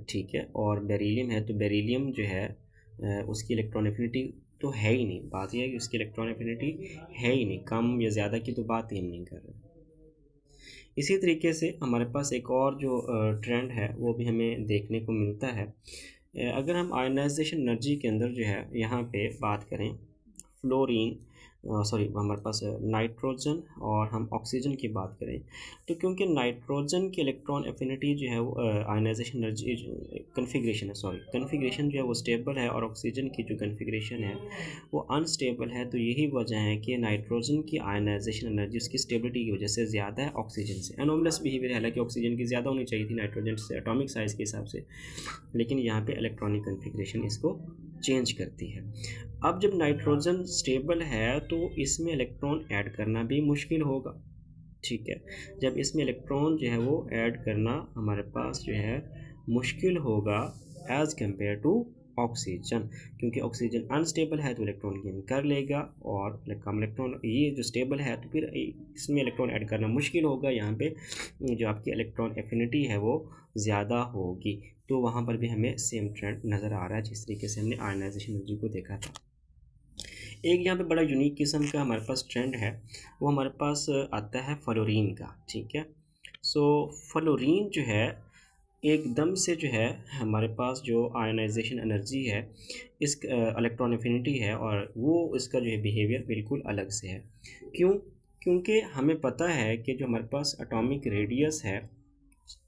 ठीक है, और बेरिलियम है, तो बेरिलियम जो है उसकी इलेक्ट्रॉन एफिनिटी तो है ही नहीं, बात यह है कि उसकी इलेक्ट्रॉन एफिनिटी है ही नहीं, कम या ज़्यादा की तो बात ही हम नहीं कर रहे। इसी तरीके से हमारे पास एक और जो ट्रेंड है वो भी हमें देखने को मिलता है। अगर हम आयनाइजेशन एनर्जी के अंदर जो है यहाँ पे बात करें फ्लोरीन, सॉरी हमारे पास नाइट्रोजन और हम ऑक्सीजन की बात करें, तो क्योंकि नाइट्रोजन की इलेक्ट्रॉन एफिनिटी जो है वो आयनाइजेशन एनर्जी कन्फिग्रेशन है, सॉरी कन्फिग्रेशन जो है वो स्टेबल है, और ऑक्सीजन की जो कन्फिग्रेशन है वो अनस्टेबल है। तो यही वजह है कि नाइट्रोजन की आयनाइजेशन एनर्जी उसकी स्टेबिलिटी की वजह से ज़्यादा है ऑक्सीजन से। एनोमलस बिहेवियर है, हालांकि ऑक्सीजन की ज़्यादा होनी चाहिए थी नाइट्रोजन से एटॉमिक साइज़ के हिसाब से, लेकिन यहाँ पे इलेक्ट्रॉनिक कन्फिग्रेशन इसको चेंज करती है। अब जब नाइट्रोजन स्टेबल है तो इसमें इलेक्ट्रॉन ऐड करना भी मुश्किल होगा, ठीक है, जब इसमें इलेक्ट्रॉन जो है वो ऐड करना हमारे पास जो है मुश्किल होगा एज़ कम्पेयर टू ऑक्सीजन, क्योंकि ऑक्सीजन अनस्टेबल है तो इलेक्ट्रॉन गेन कर लेगा, और कम इलेक्ट्रॉन, ये जो स्टेबल है तो फिर इसमें इलेक्ट्रॉन ऐड करना मुश्किल होगा, यहाँ पे जो आपकी इलेक्ट्रॉन एफिनिटी है वो ज़्यादा होगी। तो वहाँ पर भी हमें सेम ट्रेंड नज़र आ रहा है जिस तरीके से हमने आयनाइजेशन एनर्जी को देखा था। एक यहाँ पे बड़ा यूनिक किस्म का हमारे पास ट्रेंड है, वो हमारे पास आता है फ्लोरीन का, ठीक है। सो फ्लोरीन जो है एकदम से जो है हमारे पास जो आयनाइजेशन एनर्जी है, इस इलेक्ट्रॉन एफिनिटी है, और वो इसका जो है बिहेवियर बिल्कुल अलग से है। क्यों? क्योंकि हमें पता है कि जो हमारे पास एटॉमिक रेडियस है,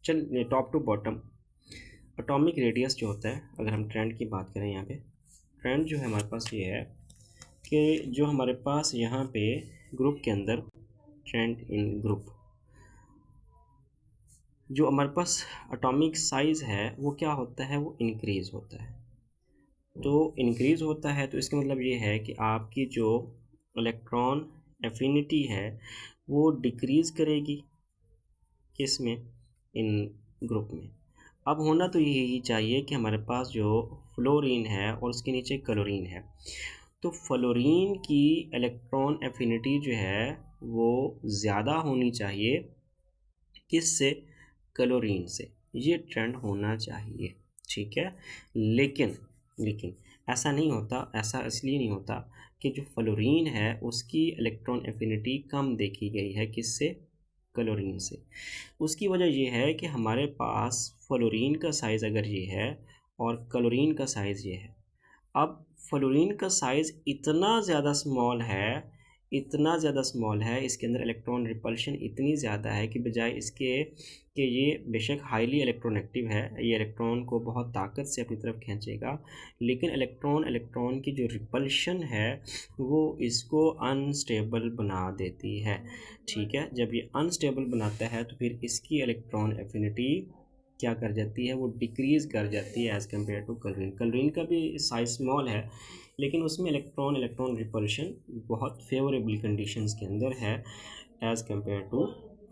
चल top to bottom atomic radius जो होता है, अगर हम ट्रेंड की बात करें यहाँ पे, ट्रेंड जो है हमारे पास ये है कि जो हमारे पास यहाँ पे ग्रुप के अंदर ट्रेंड इन ग्रुप, जो हमारे पास एटॉमिक साइज़ है वो क्या होता है, वो इंक्रीज़ होता है। तो इंक्रीज़ होता है तो इसका मतलब ये है कि आपकी जो इलेक्ट्रॉन एफिनिटी है वो डिक्रीज़ करेगी, किस में, इन ग्रुप में। अब होना तो यही चाहिए कि हमारे पास जो फ्लोरीन है और उसके नीचे क्लोरीन है, तो फ्लोरीन की इलेक्ट्रॉन एफिनिटी जो है वो ज़्यादा होनी चाहिए, किससे, क्लोरीन से। ये ट्रेंड होना चाहिए, ठीक है। लेकिन लेकिन ऐसा नहीं होता। ऐसा इसलिए नहीं होता कि जो फ्लोरीन है उसकी इलेक्ट्रॉन एफिनिटी कम देखी गई है, किससे, क्लोरीन से। उसकी वजह ये है कि हमारे पास फ्लोरीन का साइज़ अगर ये है और क्लोरीन का साइज़ ये है, अब फ्लोरीन का साइज़ इतना ज़्यादा स्मॉल है, इतना ज़्यादा स्मॉल है, इसके अंदर इलेक्ट्रॉन रिपल्शन इतनी ज़्यादा है कि बजाय इसके कि ये बेशक हाईली इलेक्ट्रोनेगेटिव है, ये इलेक्ट्रॉन को बहुत ताकत से अपनी तरफ खींचेगा, लेकिन इलेक्ट्रॉन की जो रिपल्शन है वो इसको अनस्टेबल बना देती है, ठीक है। जब ये अनस्टेबल बनाता है तो फिर इसकी इलेक्ट्रॉन एफिनिटी क्या कर जाती है, वो डिक्रीज़ कर जाती है as compare to chlorine. Chlorine का भी साइज स्मॉल है, लेकिन उसमें इलेक्ट्रॉन रिपल्शन बहुत फेवरेबल कंडीशंस के अंदर है एज़ कम्पेयर टू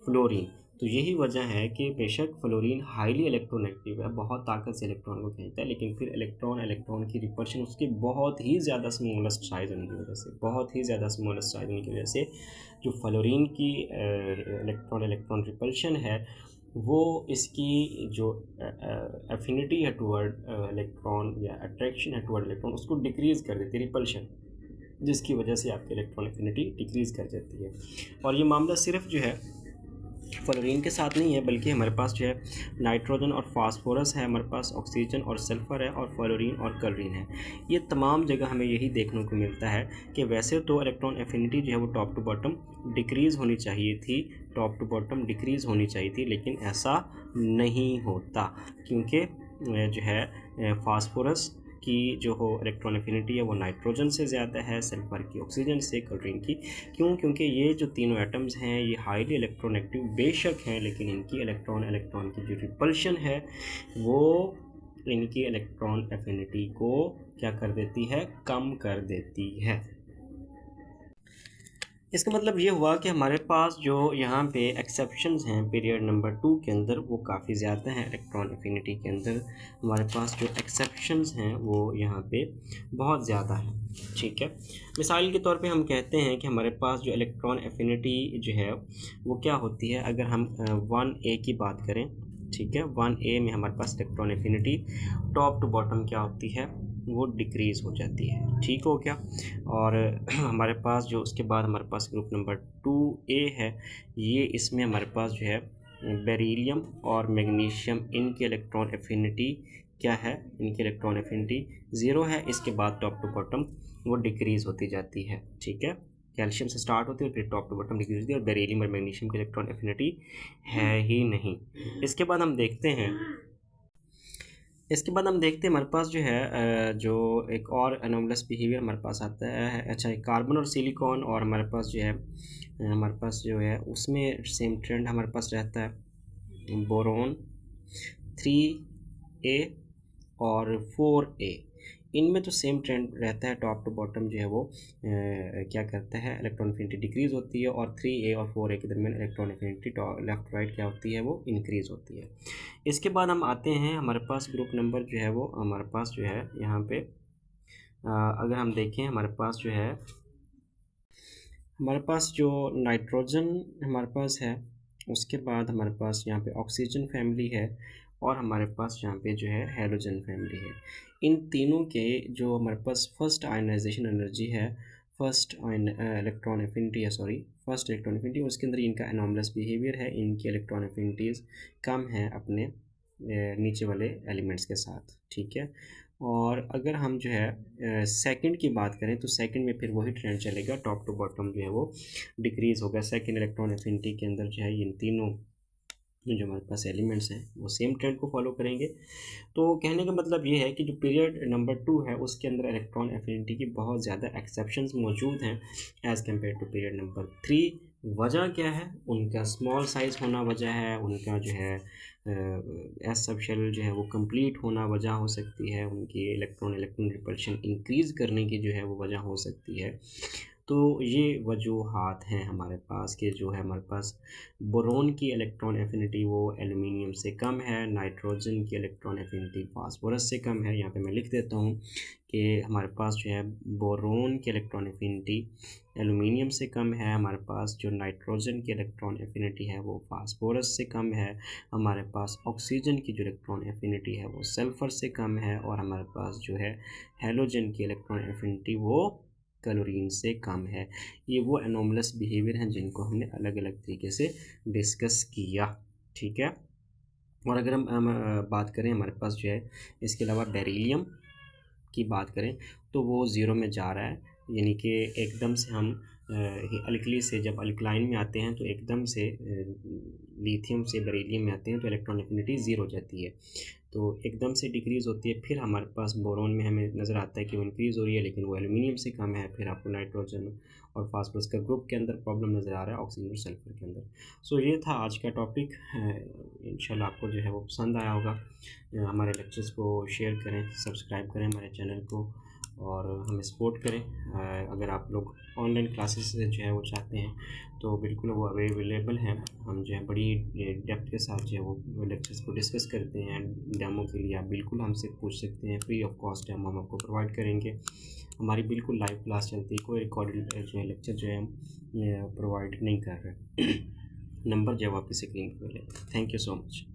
फ्लोरीन। तो यही वजह है कि बेशक फ्लोरीन हाईली इलेक्ट्रोनेगेटिव है, बहुत ताकत से इलेक्ट्रॉन को खींचता है, लेकिन फिर इलेक्ट्रॉन की रिपल्शन उसके बहुत ही ज़्यादा स्मॉलेस्ट साइज़ होने की वजह से, बहुत ही ज़्यादा स्मॉलेस्ट साइज़ होने की वजह से जो फ्लोरीन की इलेक्ट्रॉन रिपल्शन है वो इसकी जो एफिनिटी है टुवर्ड इलेक्ट्रॉन या अट्रैक्शन है टुवर्ड इलेक्ट्रॉन उसको डिक्रीज़ कर देती है, रिपल्शन, जिसकी वजह से आपकी इलेक्ट्रॉन एफिनिटी डिक्रीज़ कर जाती है। और ये मामला सिर्फ जो है फ्लोरीन के साथ नहीं है, बल्कि हमारे पास जो है नाइट्रोजन और फास्फोरस है, हमारे पास ऑक्सीजन और सल्फ़र है, और फ्लोरीन और क्लोरीन है। ये तमाम जगह हमें यही देखने को मिलता है कि वैसे तो इलेक्ट्रॉन एफिनिटी जो है वो टॉप टू बॉटम डिक्रीज़ होनी चाहिए थी, टॉप टू बॉटम डिक्रीज़ होनी चाहिए थी, लेकिन ऐसा नहीं होता, क्योंकि जो है फास्फोरस की जो हो इलेक्ट्रॉन एफिनिटी है वो नाइट्रोजन से ज़्यादा है, सल्फ़र की ऑक्सीजन से, क्लोरीन की। क्यों? क्योंकि ये जो तीनों एटम्स हैं ये हाईली इलेक्ट्रोनेगेटिव बेशक हैं, लेकिन इनकी इलेक्ट्रॉन की जो रिपल्शन है वो इनकी इलेक्ट्रॉन एफिनिटी को क्या कर देती है, कम कर देती है। इसका मतलब ये हुआ कि हमारे पास जो यहाँ पे एक्सेप्शंस हैं पीरियड नंबर 2 के अंदर वो काफ़ी ज़्यादा हैं। इलेक्ट्रॉन एफिनिटी के अंदर हमारे पास जो एक्सेप्शंस हैं वो यहाँ पे बहुत ज़्यादा है, ठीक है। मिसाल के तौर पे हम कहते हैं कि हमारे पास जो इलेक्ट्रॉन एफिनिटी जो है वो क्या होती है, अगर हम 1A की बात करें, ठीक है, 1A में हमारे पास electron affinity top to bottom क्या होती है, वो डिक्रीज़ हो जाती है, ठीक हो गया। और हमारे पास जो उसके बाद हमारे पास ग्रुप नंबर 2A है, ये इसमें हमारे पास जो है बेरिलियम और मैग्नीशियम, इनकी इलेक्ट्रॉन एफिनिटी क्या है, इनकी इलेक्ट्रॉन एफिनिटी 0 है। इसके बाद टॉप टू बॉटम वो डिक्रीज़ होती जाती है, ठीक है। कैल्शियम से स्टार्ट होती है और फिर टॉप टू बॉटम डिक्रीज होती है, और बेरिलियम और मैग्नीशियम की इलेक्ट्रॉन एफिनिटी है ही नहीं। इसके बाद हम देखते हैं हमारे पास जो है जो एक और एनोमलस बिहेवियर हमारे पास आता है। अच्छा, कार्बन और सिलिकॉन, और हमारे पास जो है उसमें सेम ट्रेंड हमारे पास रहता है। बोरोन 3A और 4A, इनमें तो सेम ट्रेंड रहता है, टॉप टू बॉटम जो है वो क्या करता है, इलेक्ट्रॉन एफिनिटी डिक्रीज़ होती है, और 3A और 4A के दरमियान इलेक्ट्रॉन एफिनिटी लेफ़्ट राइट क्या होती है, वो इंक्रीज़ होती है। इसके बाद हम आते हैं, हमारे पास ग्रुप नंबर जो है वो हमारे पास जो है यहाँ पे अगर हम देखें हमारे पास जो है हमारे पास जो नाइट्रोजन हमारे पास है, उसके बाद हमारे पास यहाँ पे ऑक्सीजन फैमिली है, और हमारे पास यहाँ पे जो है हेलोजन फैमिली है। इन तीनों के जो हमारे पास फर्स्ट आयनाइजेशन एनर्जी है, फर्स्ट इलेक्ट्रॉन एफिनिटी है, फर्स्ट इलेक्ट्रॉन एफिनिटी, उसके अंदर इनका एनॉमलस बिहेवियर है, इनकी इलेक्ट्रॉन एफिनिटीज़ कम है अपने नीचे वाले एलिमेंट्स के साथ, ठीक है। और अगर हम जो है सेकंड की बात करें तो सेकंड में फिर वही ट्रेंड चलेगा, टॉप टू बॉटम जो है वो डिक्रीज़ होगा। सेकंड इलेक्ट्रॉन एफिनिटी के अंदर जो है इन तीनों जो हमारे पास एलिमेंट्स हैं वो सेम ट्रेंड को फॉलो करेंगे। तो कहने का मतलब ये है कि जो पीरियड नंबर 2 है उसके अंदर इलेक्ट्रॉन एफिनिटी की बहुत ज़्यादा एक्सेप्शंस मौजूद हैं as compare to period number 3। वजह क्या है? उनका स्मॉल साइज़ होना वजह है, उनका जो है एस सब शेल जो है वो कंप्लीट होना वजह हो सकती है, उनकी इलेक्ट्रॉन इलेक्ट्रॉन रिपल्शन इंक्रीज़ करने की जो है वो वजह हो सकती है। तो ये वजूहात हैं हमारे पास कि जो है हमारे पास बोरोन की इलेक्ट्रॉन एफिनिटी वो एल्युमिनियम से कम है, नाइट्रोजन की इलेक्ट्रॉन एफिनिटी फास्फोरस से कम है। यहाँ पे मैं लिख देता हूँ कि हमारे पास जो है बोरोन की इलेक्ट्रॉन एफिनिटी एल्युमिनियम से कम है, हमारे पास जो नाइट्रोजन की इलेक्ट्रॉन एफिनिटी है वो फास्फोरस से कम है, हमारे पास ऑक्सीजन की जो इलेक्ट्रॉन एफिनिटी है वो सल्फ़र से कम है, और हमारे पास जो है हैलोजन की इलेक्ट्रॉन एफिनिटी वो क्लोरीन से कम है। ये वो एनोमलस बिहेवियर हैं जिनको हमने अलग अलग तरीके से डिस्कस किया। ठीक है। और अगर हम बात करें हमारे पास जो है इसके अलावा बेरिलियम की बात करें तो वो ज़ीरो में जा रहा है, यानी कि एकदम से हम अल्कली से जब अल्कलाइन में आते हैं तो एकदम से लिथियम से बेरिलियम में आते हैं तो इलेक्ट्रॉन एफिनिटी ज़ीरो हो जाती है, तो एकदम से डिक्रीज़ होती है। फिर हमारे पास बोरोन में हमें नज़र आता है कि वो इंक्रीज़ हो रही है लेकिन वो एल्युमिनियम से कम है। फिर आपको नाइट्रोजन और फास्फोरस का ग्रुप के अंदर प्रॉब्लम नज़र आ रहा है, ऑक्सीजन और सल्फर के अंदर। सो ये था आज का टॉपिक। इंशाल्लाह आपको जो है वो पसंद आया होगा। हमारे लेक्चर्स को शेयर करें, सब्सक्राइब करें हमारे चैनल को और हमें सपोर्ट करें। अगर आप लोग ऑनलाइन क्लासेस जो है वो चाहते हैं तो बिल्कुल वो अवेलेबल हैं। हम जो है बड़ी डेप्थ के साथ जो है वो लेक्चर्स को डिस्कस करते हैं। डेमो के लिए आप बिल्कुल हमसे पूछ सकते हैं, फ्री ऑफ कॉस्ट डेमो हम आपको प्रोवाइड करेंगे। हमारी बिल्कुल लाइव क्लास चलती है, कोई रिकॉर्डेड जो है लेक्चर जो है हम प्रोवाइड नहीं कर रहे। नंबर जो है आपकी स्क्रीन पर मिलेगा। Thank you so much.